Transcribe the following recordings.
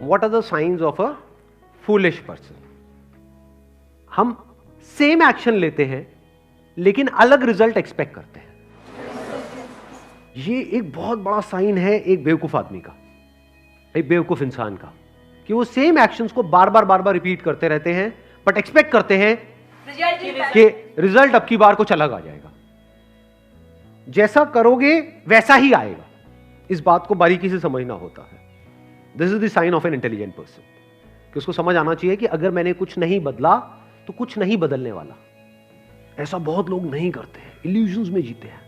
What are the signs of a foolish person? हम same action लेते हैं लेकिन अलग रिजल्ट एक्सपेक्ट करते हैं। ये एक बहुत बड़ा साइन है एक बेवकूफ आदमी का, एक बेवकूफ इंसान का, कि वो सेम एक्शंस को बार बार रिपीट करते रहते हैं बट एक्सपेक्ट करते हैं कि रिजल्ट अब की बार कुछ अलग आ जाएगा। जैसा करोगे वैसा ही आएगा। इस बात को बारीकी से समझना होता है। This is the sign of an intelligent person, कि उसको समझ आना चाहिए कि अगर मैंने कुछ नहीं बदला तो कुछ नहीं बदलने वाला। ऐसा बहुत लोग नहीं करते हैं, इल्यूजन्स में जीते हैं।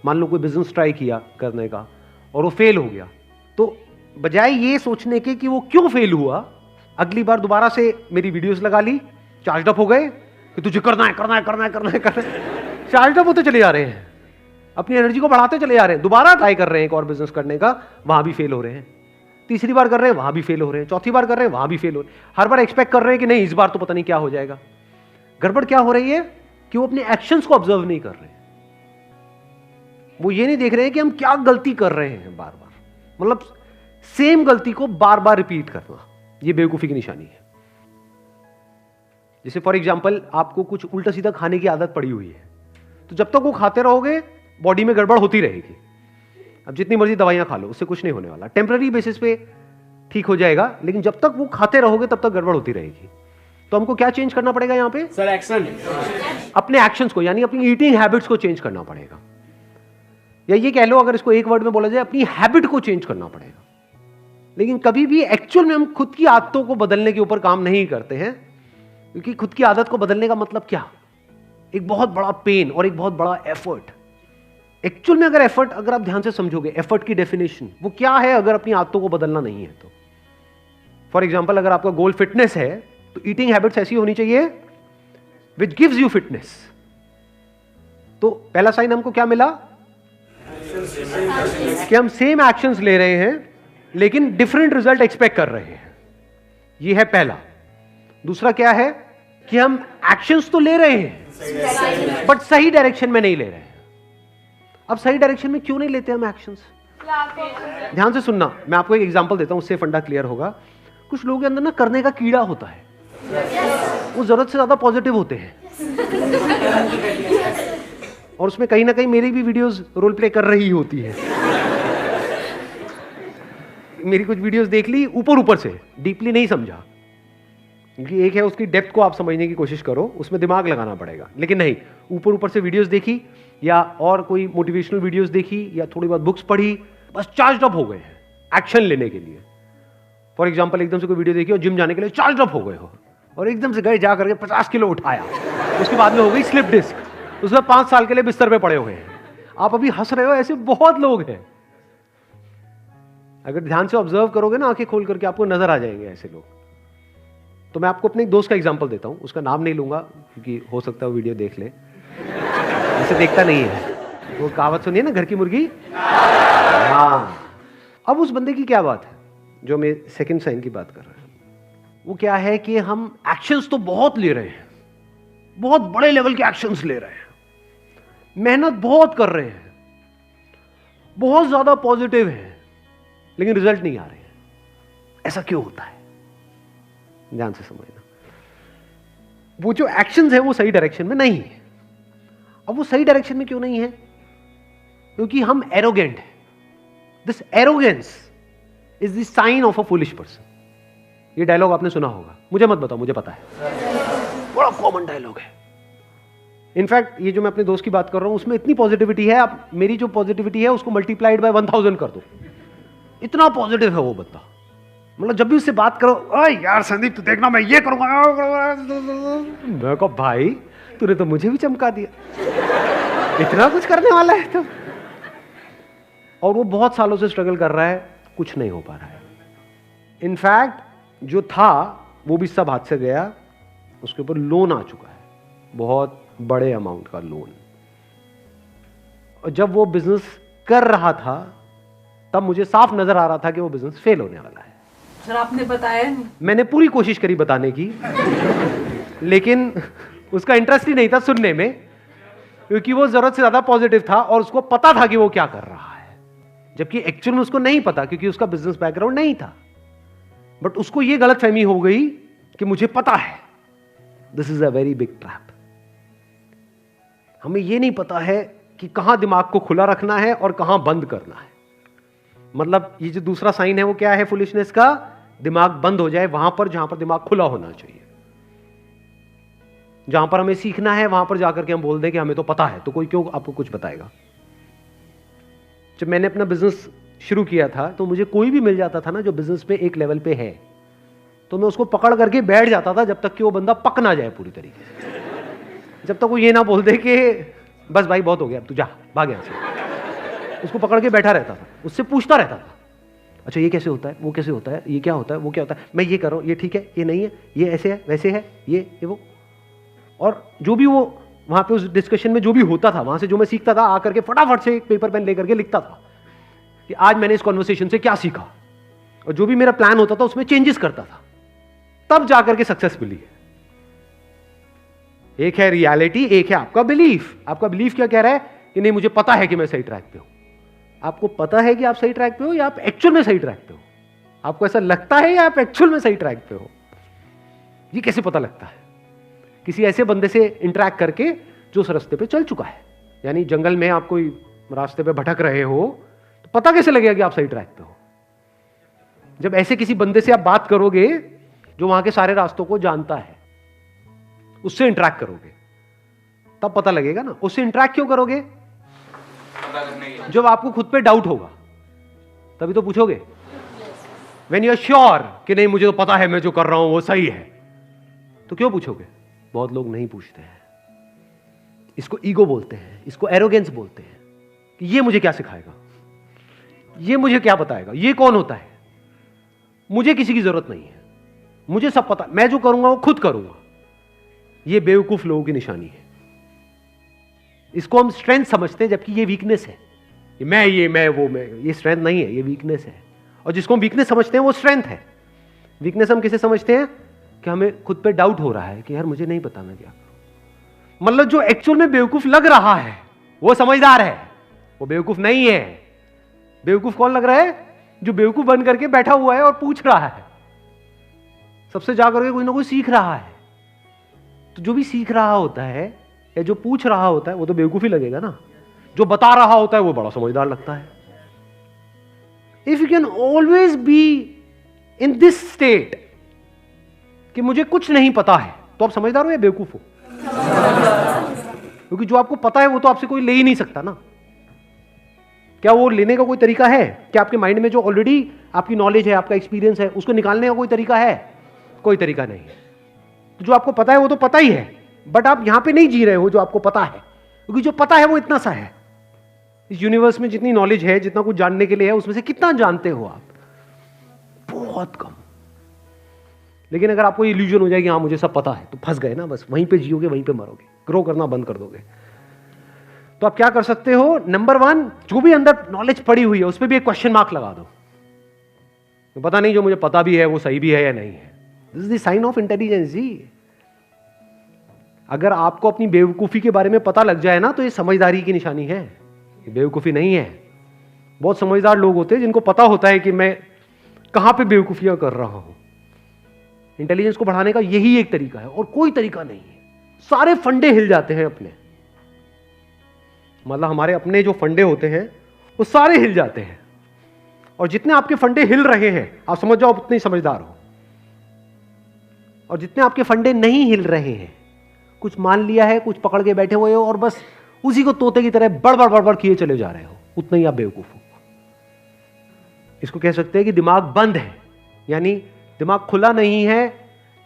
मान लो कोई बिजनेस ट्राई किया करने का और वो फेल हो गया, तो बजाय ये सोचने के कि वो क्यों फेल हुआ, अगली बार दोबारा से मेरी वीडियोस लगा ली, चार्ज अप हो गए कि तुझे करना है करना है करना है करना है करना है, चार्ज अप होते चले जा रहे हैं, अपनी एनर्जी को बढ़ाते चले जा रहे हैं। दोबारा ट्राई कर रहे हैं एक और बिजनेस करने का, वहां भी फेल हो रहे हैं। तीसरी बार कर रहे हैं, वहां भी फेल हो रहे हैं। चौथी बार कर रहे हैं, वहां भी फेल हो रहे हैं। हर बार एक्सपेक्ट कर रहे हैं कि नहीं इस बार तो पता नहीं क्या हो जाएगा। गड़बड़ क्या हो रही है कि वो अपने एक्शंस को ऑब्जर्व नहीं कर रहे हैं। वो ये नहीं देख रहे हैं कि हम क्या गलती कर रहे हैं बार बार, मतलब सेम गलती को बार बार रिपीट करना, ये बेवकूफी की निशानी है। जैसे फॉर एग्जांपल आपको कुछ उल्टा सीधा खाने की आदत पड़ी हुई है, तो जब तक वो खाते रहोगे बॉडी में गड़बड़ होती रहेगी। अब जितनी मर्जी दवाइयां खा लो, उससे कुछ नहीं होने वाला। टेम्पररी बेसिस पे ठीक हो जाएगा, लेकिन जब तक वो खाते रहोगे तब तक गड़बड़ होती रहेगी। तो हमको क्या चेंज करना पड़ेगा यहां पे? Sir action. अपने एक्शंस को, यानी अपनी ईटिंग हैबिट्स को चेंज करना पड़ेगा। या ये कह लो, अगर इसको एक वर्ड में बोला जाए, अपनी हैबिट को चेंज करना पड़ेगा। लेकिन कभी भी एक्चुअल में हम खुद की आदतों को बदलने के ऊपर काम नहीं करते हैं, क्योंकि खुद की आदत को बदलने का मतलब क्या? एक बहुत बड़ा पेन और एक बहुत बड़ा एफर्ट। एक्चुअल में अगर एफर्ट, अगर आप ध्यान से समझोगे एफर्ट की डेफिनेशन वो क्या है, अगर अपनी आदतों को बदलना नहीं है तो। फॉर एग्जाम्पल, अगर आपका गोल फिटनेस है तो ईटिंग हैबिट्स ऐसी होनी चाहिए विच गिव्स यू फिटनेस। तो पहला साइन हमको क्या मिला कि हम सेम एक्शंस ले रहे हैं लेकिन डिफरेंट रिजल्ट एक्सपेक्ट कर रहे हैं। ये है पहला। दूसरा क्या है कि हम एक्शंस तो ले रहे हैं बट सही डायरेक्शन में नहीं ले रहे हैं। अब सही डायरेक्शन में क्यों नहीं लेते हम एक्शंस? ध्यान से सुनना, मैं आपको एक एग्जांपल देता हूं, उससे फंडा क्लियर होगा। कुछ लोगों के अंदर ना करने का कीड़ा होता है, वो जरूरत से ज्यादा पॉजिटिव होते हैं, और उसमें कहीं ना कहीं मेरी भी वीडियोस रोल प्ले कर रही होती है। मेरी कुछ वीडियोस देख ली ऊपर ऊपर से, डीपली नहीं समझा, क्योंकि एक है उसकी डेप्थ को आप समझने की कोशिश करो, उसमें दिमाग लगाना पड़ेगा। लेकिन नहीं, ऊपर ऊपर से वीडियोस देखी या और कोई मोटिवेशनल वीडियोस देखी या थोड़ी बहुत बुक्स पढ़ी, बस चार्ज अप हो गए हैं एक्शन लेने के लिए। फॉर एग्जांपल, एकदम से कोई वीडियो देखी और जिम जाने के लिए चार्ज अप हो गए हो, और एकदम से गए जा करके 50 किलो उठाया, उसके बाद में हो गई स्लिप डिस्क, उसमें 5 साल के लिए बिस्तर पे पड़े हुए हैं। आप अभी हंस रहे हो, ऐसे बहुत लोग हैं। अगर ध्यान से ऑब्जर्व करोगे ना, आंखें खोल करके, आपको नजर आ जाएंगे ऐसे लोग। तो मैं आपको अपने एक दोस्त का एग्जांपल देता हूं, उसका नाम नहीं लूंगा क्योंकि हो सकता है वो वीडियो देख ले, ऐसे देखता नहीं है। वो कहावत सुनिए ना, घर की मुर्गी। हाँ, अब उस बंदे की क्या बात है जो मैं सेकंड साइन की बात कर रहा हूं? वो क्या है कि हम एक्शंस तो बहुत ले रहे हैं, बहुत बड़े लेवल के एक्शंस ले रहे हैं, मेहनत बहुत कर रहे हैं, बहुत ज्यादा पॉजिटिव है, लेकिन रिजल्ट नहीं आ रहे हैं। ऐसा क्यों होता है? ध्यान से समझना। वो जो एक्शंस है वो सही डायरेक्शन में नहीं है। अब वो सही डायरेक्शन में क्यों नहीं है? क्योंकि हम एरोगेंट हैं। This arrogance is the sign of a foolish person. ये डायलॉग आपने सुना होगा, मुझे मत बताओ, मुझे पता है, बड़ा कॉमन डायलॉग है। इनफैक्ट ये जो मैं अपने दोस्त की बात कर रहा हूं उसमें इतनी पॉजिटिविटी है, आप मेरी जो पॉजिटिविटी है उसको मल्टीप्लाइड बाय 1000 कर दो, इतना पॉजिटिव है वो बंदा। मतलब जब भी उससे बात करो, ओए यार संदीप तू देखना मैं ये करूंगा, मैं कहा भाई तूने तो मुझे भी चमका दिया, इतना कुछ करने वाला है तो। और वो बहुत सालों से स्ट्रगल कर रहा है, कुछ नहीं हो पा रहा है। इनफैक्ट जो था वो भी सब हाथ से गया, उसके ऊपर लोन आ चुका है, बहुत बड़े अमाउंट का लोन। और जब वो बिजनेस कर रहा था तब मुझे साफ नजर आ रहा था कि वो बिजनेस फेल होने वाला है। सर आपने बताया नहीं। मैंने पूरी कोशिश करी बताने की, लेकिन उसका इंटरेस्ट ही नहीं था सुनने में, क्योंकि वो जरूरत से ज्यादा पॉजिटिव था और उसको पता था कि वो क्या कर रहा है, जबकि एक्चुअल में उसको नहीं पता, क्योंकि उसका बिजनेस बैकग्राउंड नहीं था। बट उसको यह गलतफहमी हो गई कि मुझे पता है। This is a very big trap. हमें यह नहीं पता है कि कहां दिमाग को खुला रखना है और कहां बंद करना है। मतलब ये जो दूसरा साइन है वो क्या है फुलिशनेस का? दिमाग बंद हो जाए वहां पर जहां पर दिमाग खुला होना चाहिए। जहां पर हमें सीखना है वहां पर जाकर के हम बोल दें कि हमें तो पता है, तो कोई क्यों आपको कुछ बताएगा। जब मैंने अपना बिजनेस शुरू किया था तो मुझे कोई भी मिल जाता था ना जो बिजनेस पे एक लेवल पे है, तो मैं उसको पकड़ करके बैठ जाता था जब तक कि वो बंदा पक ना जाए पूरी तरीके से। जब तक वो ये ना बोल दे कि बस भाई बहुत हो गया, अब तू जा, भाग यहां से। उसको पकड़ के बैठा रहता था, उससे पूछता रहता था, अच्छा ये कैसे होता है, वो कैसे होता है, ये क्या होता है, वो क्या होता है, मैं ये कर रहा हूं, ये ठीक है, ये नहीं है, ये ऐसे है, वैसे है, ये वो। और जो भी वो वहां पे उस डिस्कशन में जो भी होता था, वहां से जो मैं सीखता था, आकर के फटाफट से एक पेपर पेन लेकर के लिखता था कि आज मैंने इस कॉन्वर्सेशन से क्या सीखा, और जो भी मेरा प्लान होता था उसमें चेंजेस करता था, तब जाकर के सक्सेस मिली है। एक है रियलिटी, एक है आपका बिलीफ। आपका बिलीफ क्या कह रहा है कि नहीं मुझे पता है कि मैं सही ट्रैक पे हूं। आपको पता है कि आप सही ट्रैक पे हो या आप एक्चुअल में सही ट्रैक पे हो? आपको ऐसा लगता है या आप एक्चुअल में सही ट्रैक पे हो? ये कैसे पता लगता है? किसी ऐसे बंदे से इंटरैक्ट करके जो उस रास्ते पे चल चुका है। यानी जंगल में आप कोई रास्ते पे भटक रहे हो तो पता कैसे लगेगा कि आप सही ट्रैक पे हो? जब ऐसे किसी बंदे से आप बात करोगे जो वहां के सारे रास्तों को जानता है, उससे इंटरैक्ट करोगे तब पता लगेगा ना। उससे इंटरैक्ट क्यों करोगे? जब आपको खुद पे डाउट होगा तभी तो पूछोगे। व्हेन यू आर श्योर कि नहीं मुझे तो पता है मैं जो कर रहा हूं वो सही है, तो क्यों पूछोगे? बहुत लोग नहीं पूछते हैं। इसको ईगो बोलते हैं, इसको एरोगेंस बोलते हैं कि ये मुझे क्या सिखाएगा, ये मुझे क्या बताएगा, ये कौन होता है, मुझे किसी की जरूरत नहीं है, मुझे सब पता, मैं जो करूंगा वो खुद करूंगा। ये बेवकूफ लोगों की निशानी है। इसको हम स्ट्रेंथ समझते हैं जबकि ये वीकनेस है। मैं वो मैं, ये स्ट्रेंथ नहीं है, ये वीकनेस है। और जिसको हम वीकनेस समझते हैं वो स्ट्रेंथ है। वीकनेस हम किसे समझते हैं कि हमें खुद पे डाउट हो रहा है कि यार मुझे नहीं पता मैं क्या करूं। मतलब जो एक्चुअल में बेवकूफ लग रहा है वो समझदार है, वो बेवकूफ नहीं है। बेवकूफ कौन लग रहा है? जो बेवकूफ बन करके बैठा हुआ है और पूछ रहा है, सबसे जाकर के कोई ना कोई सीख रहा है। तो जो भी सीख रहा होता है या जो पूछ रहा होता है वो तो बेवकूफ ही लगेगा ना। जो बता रहा होता है वो बड़ा समझदार लगता है। If you can always be in this state कि मुझे कुछ नहीं पता है, तो आप समझदार हो या बेवकूफ हो? क्योंकि जो आपको पता है वो तो आपसे कोई ले ही नहीं सकता ना। क्या वो लेने का कोई तरीका है? क्या आपके माइंड में जो ऑलरेडी आपकी नॉलेज है, आपका एक्सपीरियंस है, उसको निकालने का कोई तरीका है? कोई तरीका नहीं है। तो जो आपको पता है वो तो पता ही है, बट आप यहां पे नहीं जी रहे हो जो आपको पता है। क्योंकि जो पता है वो इतना सा है। इस यूनिवर्स में जितनी नॉलेज है, जितना कुछ जानने के लिए है, उसमें से कितना जानते हो आप? बहुत कम। लेकिन अगर आपको इल्यूजन हो जाएगी हाँ मुझे सब पता है, तो फंस गए ना, बस वहीं पे जियोगे, वहीं पे मरोगे, ग्रो करना बंद कर दोगे। तो आप क्या कर सकते हो? नंबर 1, जो भी अंदर नॉलेज पड़ी हुई है उस पर भी एक क्वेश्चन मार्क लगा दो। तो पता नहीं जो मुझे पता भी है वो सही भी है या नहीं है। This is the sign of intelligence जी। अगर आपको अपनी बेवकूफी के बारे में पता लग जाए ना तो ये समझदारी की निशानी है, ये बेवकूफी नहीं है। बहुत समझदार लोग होते हैं जिनको पता होता है कि मैं कहां पे बेवकूफियां कर रहा हूं। इंटेलिजेंस को बढ़ाने का यही एक तरीका है और कोई तरीका नहीं है। सारे फंडे हिल जाते हैं अपने, मतलब हमारे अपने जो फंडे होते हैं वो सारे हिल जाते हैं। और जितने आपके फंडे हिल रहे हैं आप समझ जाओ उतने ही समझदार हो। और जितने आपके फंडे नहीं हिल रहे हैं, कुछ मान लिया है, कुछ पकड़ के बैठे हुए हो और बस उसी को तोते की तरह बड़बड़ बड़बड़ किए चले जा रहे हो, उतना ही आप बेवकूफ हो। इसको कह सकते हैं कि दिमाग बंद है, यानी दिमाग खुला नहीं है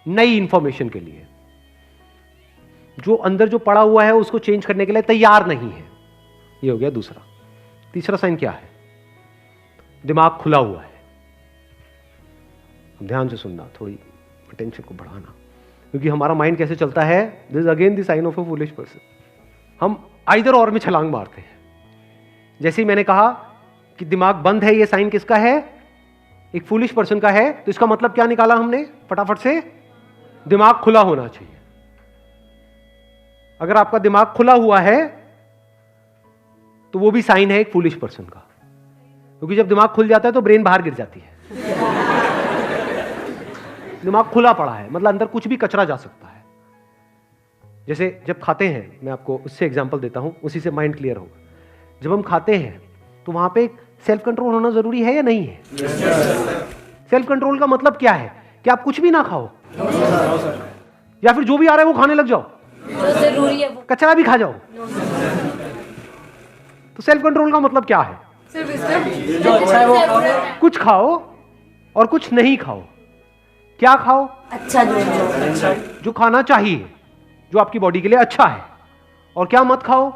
नई इंफॉर्मेशन के लिए। जो अंदर जो पड़ा हुआ है उसको चेंज करने के लिए तैयार नहीं है। ये हो गया दूसरा। तीसरा साइन क्या है? दिमाग खुला हुआ है। ध्यान से सुनना, थोड़ी अटेंशन को बढ़ाना, क्योंकि हमारा माइंड कैसे चलता है, this is again the sign of a foolish person. हम आइदर और में छलांग मारते हैं। जैसे ही मैंने कहा कि दिमाग बंद है, ये साइन किसका है? एक फूलिश पर्सन का है। तो इसका मतलब क्या निकाला हमने फटाफट से? दिमाग खुला होना चाहिए। अगर आपका दिमाग खुला हुआ है तो वो भी साइन है एक फूलिश पर्सन का, क्योंकि जब दिमाग खुल जाता है तो ब्रेन बाहर गिर जाती है। दिमाग खुला पड़ा है, मतलब अंदर कुछ भी कचरा जा सकता है। जैसे जब खाते हैं, मैं आपको उससे एग्जांपल देता हूं, उसी से माइंड क्लियर होगा। जब हम खाते हैं तो वहां पे सेल्फ कंट्रोल होना जरूरी है या नहीं है? सेल्फ कंट्रोल का मतलब क्या है कि आप कुछ भी ना खाओ, या फिर जो भी आ रहा है वो खाने लग जाओ, जो जरूरी है वो। कचरा भी खा जाओ। तो सेल्फ कंट्रोल का मतलब क्या है? सिर्फ इसमें जो अच्छा है वो खाओ। कुछ खाओ और कुछ नहीं खाओ। क्या खाओ? अच्छा जो जो खाना चाहिए, जो आपकी बॉडी के लिए अच्छा है। और क्या मत खाओ?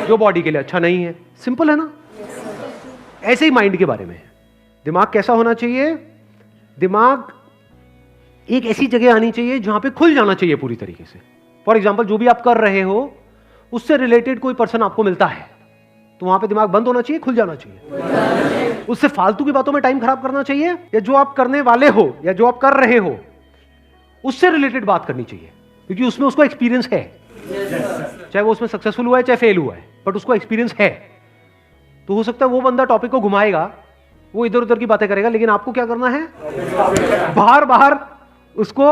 जो बॉडी के लिए अच्छा नहीं है। सिंपल है ना? ऐसे ही माइंड के बारे में है। दिमाग कैसा होना चाहिए? दिमाग एक ऐसी जगह आनी चाहिए जहां पे खुल जाना चाहिए पूरी तरीके से। फॉर एग्जाम्पल, जो भी आप कर रहे हो उससे रिलेटेड कोई पर्सन आपको मिलता है तो वहां पे दिमाग बंद होना चाहिए, खुल जाना चाहिए। उससे फालतू की बातों में टाइम खराब करना चाहिए, या जो आप करने वाले हो या जो आप कर रहे हो उससे रिलेटेड बात करनी चाहिए, क्योंकि उसमें उसको एक्सपीरियंस है। चाहे वो उसमें सक्सेसफुल हुआ है चाहे फेल हुआ है, बट उसको एक्सपीरियंस है। तो हो सकता है वो बंदा टॉपिक को घुमाएगा, वो इधर उधर की बातें करेगा, लेकिन आपको क्या करना है? बाहर बाहर उसको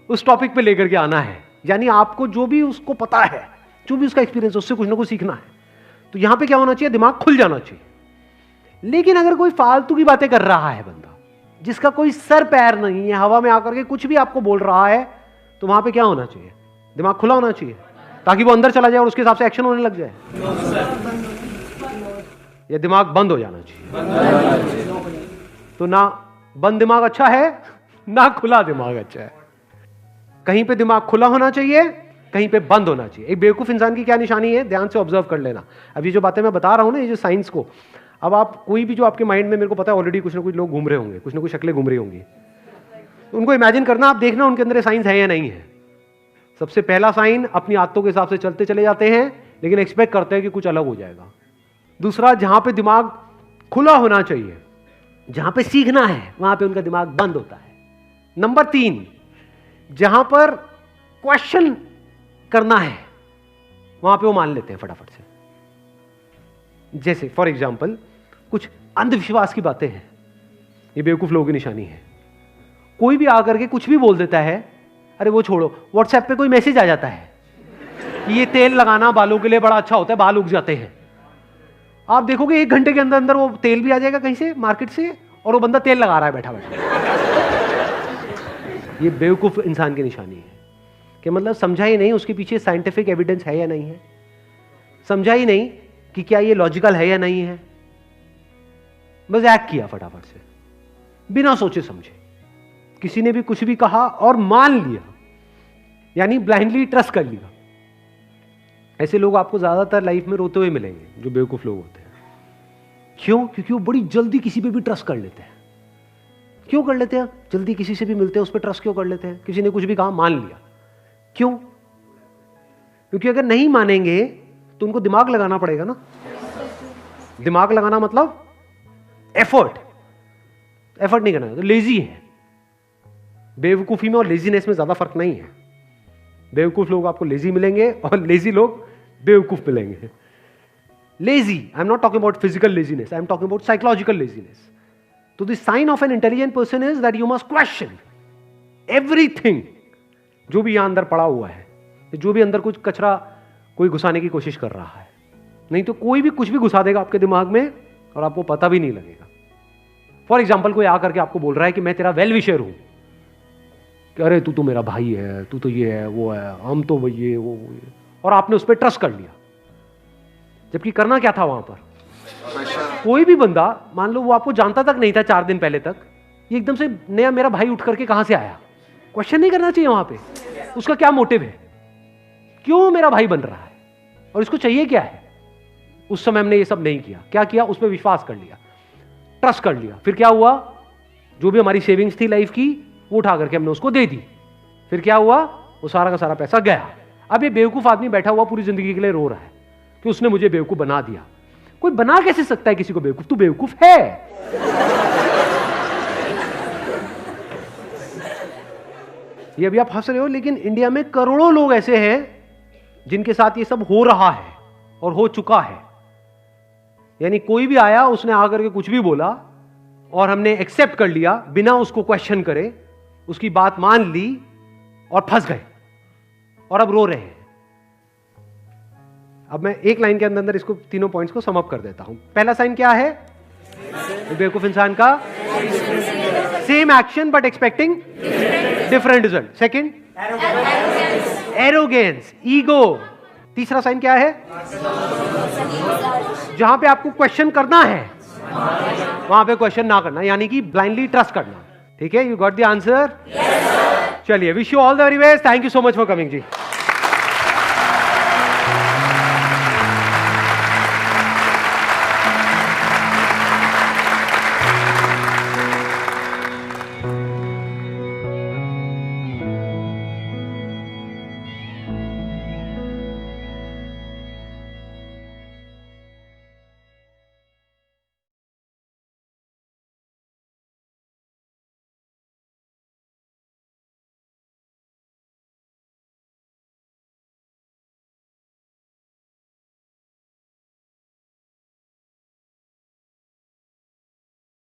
उस टॉपिक पे लेकर के आना है। यानी आपको जो भी उसको पता है, जो भी उसका एक्सपीरियंस है, उससे कुछ ना कुछ सीखना है। तो यहां पे क्या होना चाहिए? दिमाग खुल जाना चाहिए। लेकिन अगर कोई फालतू की बातें कर रहा है बंदा, जिसका कोई सर पैर नहीं है, हवा में आकर के कुछ भी आपको बोल रहा है, तो वहां पे क्या होना चाहिए? दिमाग खुला होना चाहिए, ताकि वो अंदर चला जाए और उसके हिसाब से एक्शन होने लग जाए। या दिमाग बंद हो जाना चाहिए। तो ना बंद दिमाग अच्छा है, ना खुला दिमाग अच्छा है। कहीं पे दिमाग खुला होना चाहिए, कहीं पे बंद होना चाहिए। एक बेवकूफ इंसान की क्या निशानी है? ध्यान से ऑब्जर्व कर लेना। अब ये जो बातें मैं बता रहा हूं ना, ये जो साइंस को, अब आप कोई भी जो आपके माइंड में, मेरे को पता है ऑलरेडी कुछ ना कुछ लोग घूम रहे होंगे, कुछ ना कुछ शक्लें घूम रही होंगी, उनको इमेजिन करना, आप देखना उनके अंदर साइंस है या नहीं है। सबसे पहला साइन, अपनी आदतों के हिसाब से चलते चले जाते हैं, लेकिन एक्सपेक्ट करते हैं कि कुछ अलग हो जाएगा। दूसरा, जहां पे दिमाग खुला होना चाहिए, जहां पे सीखना है, वहां पे उनका दिमाग बंद होता है। नंबर 3, जहां पर क्वेश्चन करना है, वहां पे वो मान लेते हैं फटाफट से। जैसे फॉर एग्जाम्पल, कुछ अंधविश्वास की बातें हैं, ये बेवकूफ लोगों की निशानी है। कोई भी आकर के कुछ भी बोल देता है, अरे वो छोड़ो, व्हाट्सएप पे कोई मैसेज आ जाता है कि ये तेल लगाना बालों के लिए बड़ा अच्छा होता है, बाल उग जाते हैं। आप देखोगे 1 घंटे के अंदर अंदर वो तेल भी आ जाएगा कहीं से, मार्केट से, और वो बंदा तेल लगा रहा है बैठा बैठा। ये बेवकूफ इंसान की निशानी है कि मतलब समझा ही नहीं उसके पीछे साइंटिफिक एविडेंस है या नहीं है, समझा ही नहीं कि क्या ये लॉजिकल है या नहीं है, बस एक्ट किया फटाफट से, बिना सोचे समझे। किसी ने भी कुछ भी कहा और मान लिया, यानी ब्लाइंडली ट्रस्ट कर लिया। ऐसे लोग आपको ज्यादातर लाइफ में रोते हुए मिलेंगे, जो बेवकूफ लोग होते हैं। क्यों? क्योंकि वो बड़ी जल्दी किसी पे भी ट्रस्ट कर लेते हैं। क्यों कर लेते हैं? जल्दी किसी से भी मिलते हैं, उस पर ट्रस्ट क्यों कर लेते हैं? किसी ने कुछ भी कहा, मान लिया। क्यों? क्योंकि अगर नहीं मानेंगे तो उनको दिमाग लगाना पड़ेगा ना। दिमाग लगाना मतलब एफर्ट नहीं करना, तो लेजी है। बेवकूफी में और लेजीनेस में ज्यादा फर्क नहीं है। बेवकूफ लोग आपको लेजी मिलेंगे और लेजी लोग बेवकूफ मिलेंगे। Lazy, I am not talking about physical laziness, I am talking about psychological laziness. तो the sign of an intelligent person is that you must question everything, जो भी यहां अंदर पड़ा हुआ है, जो भी अंदर कुछ कचरा कोई घुसाने की कोशिश कर रहा है। नहीं तो कोई भी कुछ भी घुसा देगा आपके दिमाग में और आपको पता भी नहीं लगेगा। फॉर एग्जाम्पल, कोई आकर के आपको बोल रहा है कि मैं तेरा वेल विशर हूं, कि अरे तू तो मेरा भाई है, तू तो ये है वो है, हम तो ये वो ये, और आपने उस पर ट्रस्ट कर लिया। जबकि करना क्या था वहां पर? कोई भी बंदा, मान लो वो आपको जानता तक नहीं था 4 दिन पहले तक, ये एकदम से नया मेरा भाई उठ करके कहां से आया? क्वेश्चन नहीं करना चाहिए वहां पे, उसका क्या मोटिव है, क्यों मेरा भाई बन रहा है और इसको चाहिए क्या है। उस समय हमने ये सब नहीं किया। क्या किया? उस पर विश्वास कर लिया, ट्रस्ट कर लिया। फिर क्या हुआ? जो भी हमारी सेविंग्स थी लाइफ की, वो उठा करके हमने उसको दे दी। फिर क्या हुआ? वो सारा का सारा पैसा गया। अब ये बेवकूफ आदमी बैठा हुआ पूरी जिंदगी के लिए रो रहा है कि उसने मुझे बेवकूफ बना दिया। कोई बना कैसे सकता है किसी को बेवकूफ? तू बेवकूफ है। ये अभी आप हंस रहे हो, लेकिन इंडिया में करोड़ों लोग ऐसे हैं जिनके साथ ये सब हो रहा है और हो चुका है। यानी कोई भी आया, उसने आकर के कुछ भी बोला और हमने एक्सेप्ट कर लिया बिना उसको क्वेश्चन करे, उसकी बात मान ली और फंस गए और अब रो रहे हैं। अब मैं एक लाइन के अंदर अंदर इसको तीनों पॉइंट्स को सम अप कर देता हूं। पहला साइन क्या है बेवकूफ इंसान का? Same action but expecting different result. Second arrogance, ego. तीसरा साइन क्या है? जहां पे आपको क्वेश्चन करना है वहां पे क्वेश्चन ना करना, यानी कि ब्लाइंडली ट्रस्ट करना। ठीक है, यू गॉट द आंसर? चलिए, wish you all the very best. Thank you so much for coming ji.